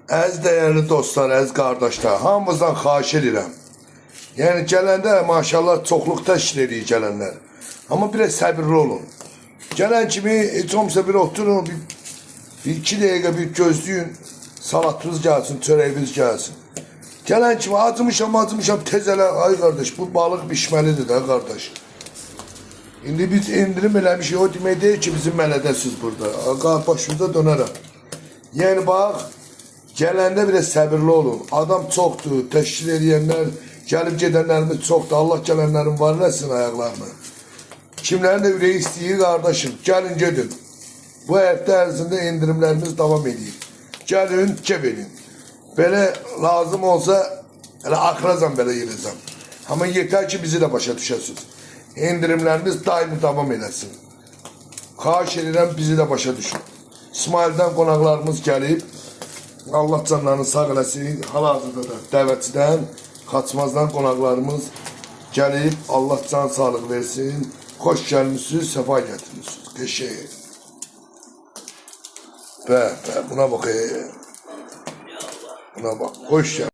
Əziz dəyərli dostlar, əziz qardaşlar, hamımızdan xahiş edirəm. Yəni gələndə maşallah çoxluq təşkil edir gələnlər. Amma biraz səbirli olun. Gələn kimi heç olmasa bir oturun, bir iki dəqiqə bir gözləyin. Salatınız gəlsin, çörəyiniz gəlsin. Gələn kimi acımışam tez elə, ay qardaş, bu balıq bişməlidir də qardaş. İndi biz indirim eləmişik, o demək deyil ki bizim mələdəsiz burada. Başımıza dönərəm. Yəni bax, gələndə biraz səbirli olun. Adam çoxdur, təşkil edənlər, gəlib gedənlərimiz çoxdur. Allah gələnlərin var eləsin ayaqlarını. Kimlərin də ürəyi istəyir qardaşım, gəlin gedin. Bu həftə ərzində indirimlərimiz davam edir. Gəlin, verin. Belə lazım olsa, elə axırazam belə yerəcəm. Amma yetər ki bizi də başa düşəsiniz. İndirimlərimiz daimi davam eləsin. Xahiş edirəm bizi də başa düşün. İsmail'dən qonaqlarımız gəlib. Allah canlarını sağ eləsin. Hal-hazırda da dəvətçidən, Xaçmazdan qonaqlarımız gəlib. Allah can sağlıq versin. Xoş gəlmişsiniz, səfa gətirmişsiniz. Qəşəng. Buna bax. Buna bax. Xoş gəl.